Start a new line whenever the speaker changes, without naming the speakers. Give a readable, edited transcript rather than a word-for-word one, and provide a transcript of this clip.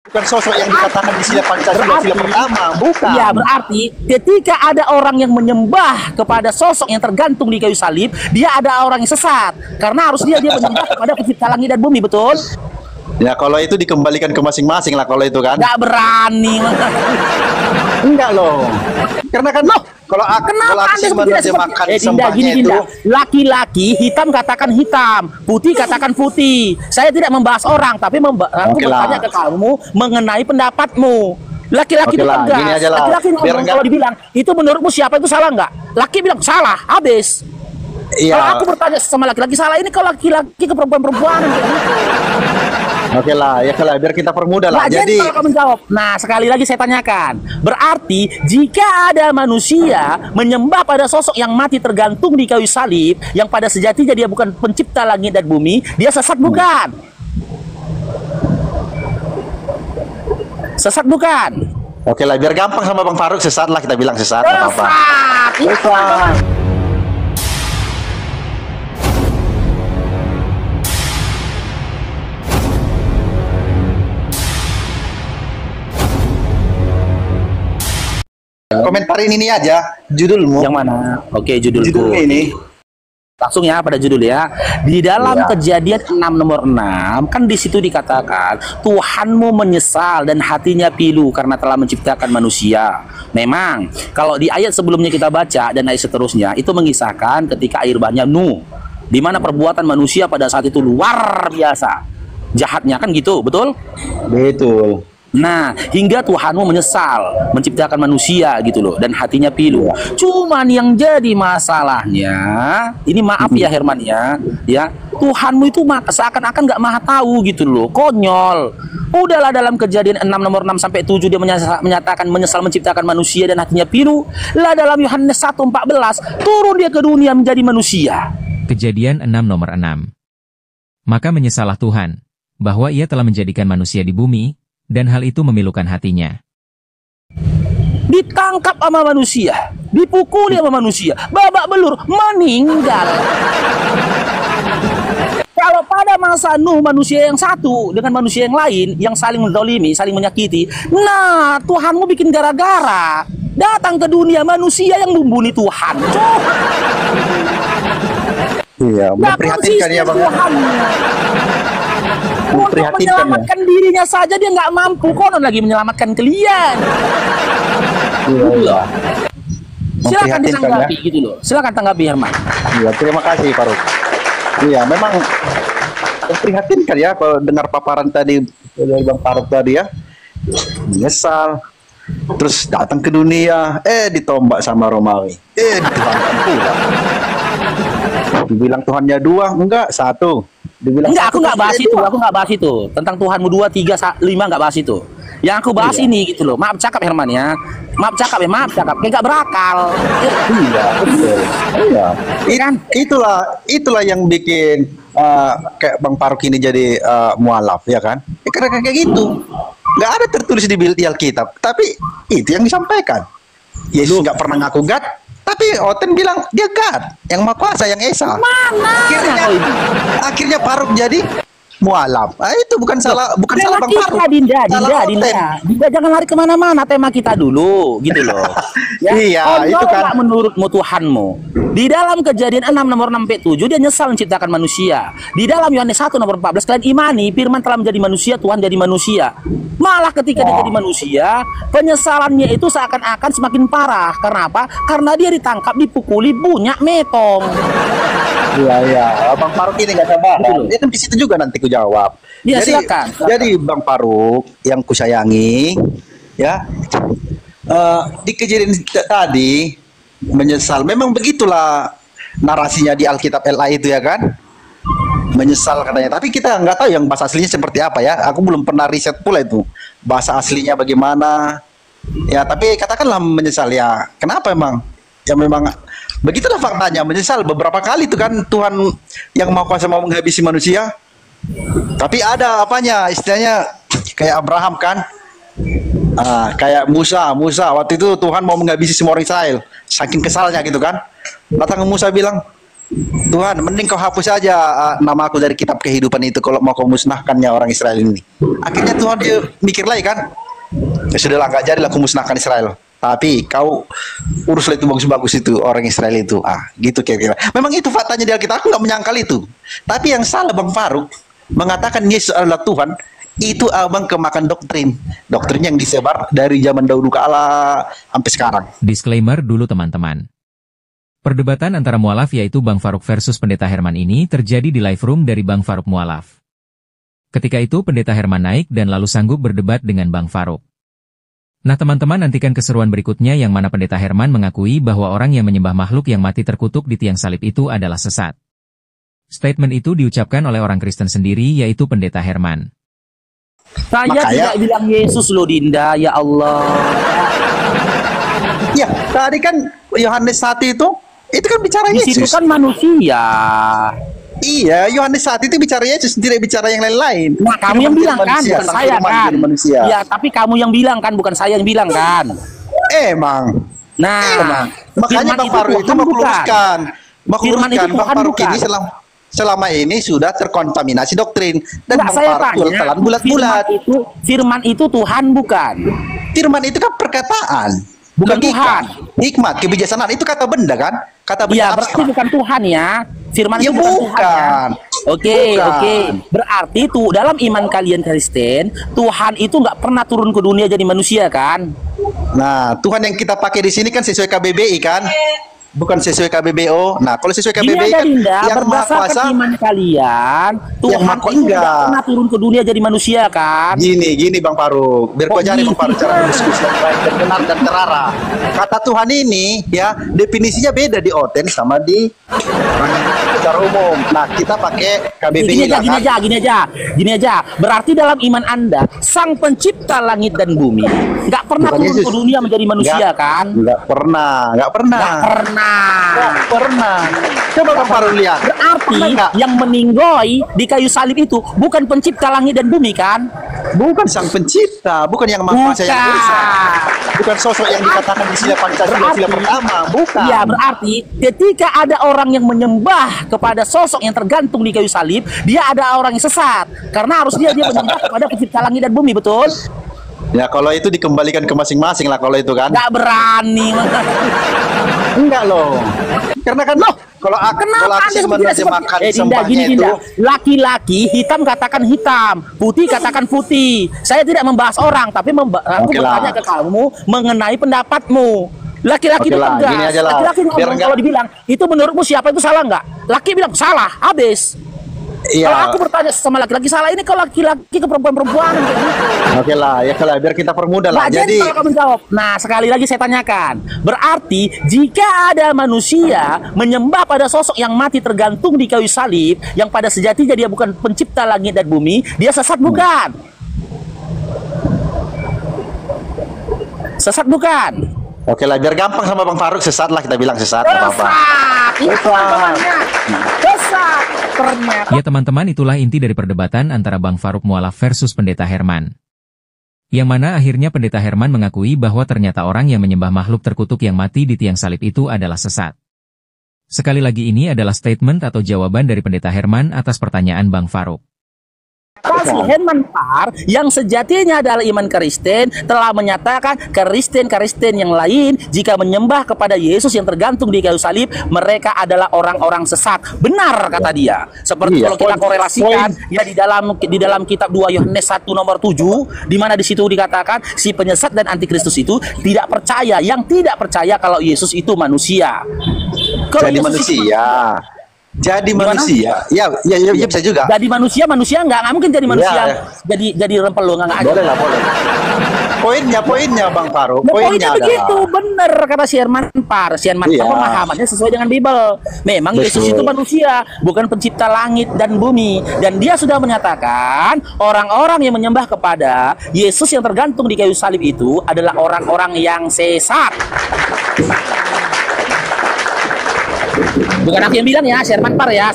Bukan sosok yang dikatakan di sila Pancasila
Berarti,
sila pertama, bukan.
Ya, berarti ketika ada orang yang menyembah kepada sosok yang tergantung di kayu salib, dia ada orang yang sesat. Karena harusnya dia menyembah kepada pencipta langit dan bumi, betul?
Ya kalau itu dikembalikan ke masing-masing lah kalau itu kan.
Nggak berani.
Enggak loh. Karena kan
Loh,
kalau
kenapa Anda
sih
tidak
menerjemahkan
seperti
sembahnya itu,
Dinda. Laki-laki hitam katakan hitam, putih katakan putih. Saya tidak membahas orang, tapi aku bertanya ke kamu mengenai pendapatmu. Laki-laki itu tegas.
Gini aja lah.
Laki-laki ngomong, kalau dibilang itu menurutmu siapa itu salah nggak? Laki bilang salah, habis.
iya.
Kalau aku bertanya sama laki-laki salah, ini kalau laki-laki ke perempuan-perempuan.
Oke lah, ya kalau biar kita permudah lah.
Nah, jadi kalau kamu jawab, nah sekali lagi saya tanyakan, berarti jika ada manusia menyembah pada sosok yang mati tergantung di kayu salib, yang pada sejatinya dia bukan pencipta langit dan bumi, dia sesat bukan? Sesat bukan?
Oke lah, biar gampang sama Bang Faruk, sesat lah kita bilang sesat.
Sesat.
Sesat. Komentarin ini aja, judulmu.
Yang mana? Oke, judulku.
Judulnya ini.
Langsung ya pada judul ya. Di dalam Kejadian 6 nomor 6 kan di situ dikatakan Tuhanmu menyesal dan hatinya pilu karena telah menciptakan manusia. Memang kalau di ayat sebelumnya kita baca dan ayat seterusnya itu mengisahkan ketika air banyak Nuh, di mana perbuatan manusia pada saat itu luar biasa jahatnya kan gitu, betul?
Betul.
Nah, hingga Tuhanmu menyesal menciptakan manusia gitu loh, dan hatinya pilu. Cuman yang jadi masalahnya, ini maaf ya Herman ya, Tuhanmu itu seakan-akan nggak maha tahu gitu loh, konyol. Udahlah dalam Kejadian 6 nomor 6 sampai 7 dia menyatakan menyesal menciptakan manusia dan hatinya pilu. Lah dalam Yohanes 1:14 turun dia ke dunia menjadi manusia.
Kejadian 6 nomor 6. Maka menyesallah Tuhan bahwa ia telah menjadikan manusia di bumi, dan hal itu memilukan hatinya.
Ditangkap sama manusia, dipukuli sama manusia, babak belur, meninggal. Kalau pada masa Nuh manusia yang satu dengan manusia yang lain yang saling menzalimi, saling menyakiti, nah Tuhanmu bikin gara-gara datang ke dunia manusia yang membunuh Tuhan.
Iya, memprihatinkan ya Bang.
Untuk menyelamatkan dirinya saja dia nggak mampu, konon lagi menyelamatkan kalian.
Iya.
Silakan ditanggapi gitu loh. Silakan tanggapi Herman.
Iya, terima kasih Faruk. Iya, memang memprihatinkan ya kalau dengar paparan tadi dari Bang Faruk tadi ya. Menyesal. Terus datang ke dunia, ditombak sama Romawi. Dituhankan pula. Dibilang Tuhannya dua, enggak, satu. Dibilang
enggak, aku nggak bahas itu, tentang Tuhanmu 2, 3, 5 nggak bahas itu. Yang aku bahas ini gitu loh. Maaf cakap Herman ya. Maaf cakap, kayak nggak berakal.
Iya, betul. Iya.
Kan?
Itulah yang bikin kayak Bang Faruk ini jadi mualaf ya kan? Karena kayak gitu. Nggak ada tertulis di Alkitab, tapi itu yang disampaikan. Yesus nggak pernah ngaku God, tapi Oten bilang dia God, yang Maha Kuasa, yang Esa.
Mana?
Akhirnya Faruk jadi mualaf. Itu bukan salah Bang Faruk.
Dinda, jangan lari kemana-mana. Tema kita dulu, gitu loh. Ya?
Iya, itu kan.
Menurutmu Tuhanmu di dalam Kejadian 6 nomor 6 sampai 7 dia nyesal menciptakan manusia. Di dalam Yohanes 1 nomor 14 kalian imani firman telah menjadi manusia, Tuhan jadi manusia. Malah ketika dia jadi manusia, penyesalannya itu seakan-akan semakin parah. Karena apa? Karena dia ditangkap, dipukuli, bunyak metong.
Iya, Bang Faruk ini nggak sabar. Itu di situ juga nanti ku jawab.
Ya, silakan.
Jadi Bang Faruk yang kusayangi, ya, di kejadian tadi menyesal. Memang begitulah narasinya di Alkitab LA itu ya kan, menyesal katanya. Tapi kita nggak tahu yang bahasa aslinya seperti apa ya. Aku belum pernah riset pula itu bahasa aslinya bagaimana. Ya, tapi katakanlah menyesal ya. Kenapa emang? Ya memang begitulah faktanya, menyesal beberapa kali itu kan Tuhan yang Maha Kuasa mau menghabisi manusia. Tapi ada apanya, istilahnya kayak Abraham kan, kayak Musa waktu itu Tuhan mau menghabisi semua orang Israel, saking kesalnya gitu kan. Datang ke Musa bilang, Tuhan, mending kau hapus saja nama aku dari kitab kehidupan itu kalau mau kau musnahkannya orang Israel ini. Akhirnya Tuhan dia mikir lagi kan, ya sudahlah, nggak jadilah aku musnahkan Israel. Tapi kau uruslah itu bagus-bagus itu orang Israel itu. Gitu kira-kira. Memang itu faktanya di Alkitab, aku nggak menyangkal itu. Tapi yang salah Bang Faruk mengatakan Yesus adalah Tuhan, itu abang kemakan doktrin yang disebar dari zaman dahulu kala sampai sekarang.
Disclaimer dulu teman-teman. Perdebatan antara mualaf yaitu Bang Faruk versus Pendeta Herman ini terjadi di live room dari Bang Faruk mualaf. Ketika itu Pendeta Herman naik dan lalu sanggup berdebat dengan Bang Faruk. Nah teman-teman, nantikan keseruan berikutnya yang mana Pendeta Herman mengakui bahwa orang yang menyembah makhluk yang mati terkutuk di tiang salib itu adalah sesat. Statement itu diucapkan oleh orang Kristen sendiri yaitu Pendeta Herman.
Saya tidak bilang Yesus loh Dinda, ya Allah.
Ya, tadi kan Yohanes 1 itu kan bicara
Di
Yesus.
situ kan manusia.
Iya, Yohanes 1 itu bicara Yesus, tidak bicara yang lain-lain.
Nah, kamu yang bilang kan, bukan saya kan. Ya, tapi kamu yang bilang kan, bukan saya yang bilang kan.
Emang.
Nah,
makanya Bang Faruk itu meluruskan. Bang Faruk ini selama ini sudah terkontaminasi doktrin dan Bang Faruk telan bulat-bulat.
Firman itu Tuhan bukan.
Firman itu kan perkataan,
bukan
logika,
Tuhan.
Hikmat, kebijaksanaan itu kata benda kan? Kata benda
Ya, berarti bukan Tuhan ya. Firman
ya,
itu bukan Tuhan ya. Oke. Berarti tuh dalam iman kalian Kristen, Tuhan itu nggak pernah turun ke dunia jadi manusia kan?
Nah, Tuhan yang kita pakai di sini kan sesuai KBBI kan? Bukan sesuai KBBO. Nah, kalau sesuai KBBI kan yang Maha Kuasa,
iman kalian, Tuhan itu nggak pernah turun ke dunia jadi manusia kan?
Gini Bang Faruk, biar kau jadi Bang Faruk cara diskusi yang baik dan benar dan terarah. Kata Tuhan ini ya definisinya beda di Oten sama di secara umum. Nah, kita pakai KBBI
Gini aja. Berarti dalam iman Anda, Sang Pencipta langit dan bumi nggak pernah
bukan
turun
Yesus
ke dunia menjadi manusia kan?
Nggak pernah.
Nggak pernah.
Coba Bang Faruk lihat.
Berarti yang meninggoy di kayu salib itu bukan Pencipta langit dan bumi kan?
Bukan Sang Pencipta, bukan yang Maha Kuasa yang Esa. Bukan sosok yang dikatakan di sila Pancasila sila pertama, bukan.
Ya, berarti ketika ada orang yang menyembah kepada sosok yang tergantung di kayu salib, dia ada orang yang sesat. Karena harusnya dia menyembah kepada Pencipta langit dan bumi, betul?
Ya, kalau itu dikembalikan ke masing-masing lah kalau itu kan.
Nggak berani.
Enggak loh. Karena kan kalau aku menerjemahkan sembahnya itu,
laki-laki hitam katakan hitam, putih katakan putih. Saya tidak membahas orang, tapi aku bertanya ke kamu mengenai pendapatmu. Laki-laki itu tegas. Laki-laki ngomong kalau dibilang itu menurutmu siapa itu salah nggak? Laki bilang salah, habis.
Iya.
Kalau aku bertanya sama laki-laki salah, ini kalau laki-laki ke perempuan-perempuan gitu.
Oke lah, biar kita permudah lah.
Jadi kalau kamu jawab, nah sekali lagi saya tanyakan, berarti jika ada manusia menyembah pada sosok yang mati tergantung di kayu salib, yang pada sejatinya dia bukan pencipta langit dan bumi, dia sesat bukan? Sesat bukan?
Oke lah, biar gampang sama Bang Faruk, sesat lah kita bilang sesat.
Sesat. Ternyata.
Ya teman-teman, itulah inti dari perdebatan antara Bang Faruk mualaf versus Pendeta Herman. Yang mana akhirnya Pendeta Herman mengakui bahwa ternyata orang yang menyembah makhluk terkutuk yang mati di tiang salib itu adalah sesat. Sekali lagi ini adalah statement atau jawaban dari Pendeta Herman atas pertanyaan Bang Faruk.
Si Herman Parr yang sejatinya adalah iman Kristen telah menyatakan Kristen yang lain jika menyembah kepada Yesus yang tergantung di kayu salib mereka adalah orang-orang sesat. Benar kata dia. Seperti kalau kita korelasikan ya di dalam kitab 2 Yohanes 1 nomor 7 di mana di situ dikatakan si penyesat dan antikristus itu tidak percaya, yang tidak percaya kalau Yesus itu manusia. Kalau
jadi
Yesus
manusia. Jadi manusia, ya bisa juga.
Jadi manusia nggak mungkin jadi manusia, jadi rempel nggak aja.
Boleh lah, boleh. Poinnya Bang Faruk.
Poinnya begitu, bener kata si Herman Parr. Si Herman Parr pemahamannya sesuai dengan Bible. Memang Yesus itu manusia, bukan pencipta langit dan bumi. Dan dia sudah menyatakan orang-orang yang menyembah kepada Yesus yang tergantung di kayu salib itu adalah orang-orang yang sesat. Bukan aku yang bilang ya, Herman Parr ya.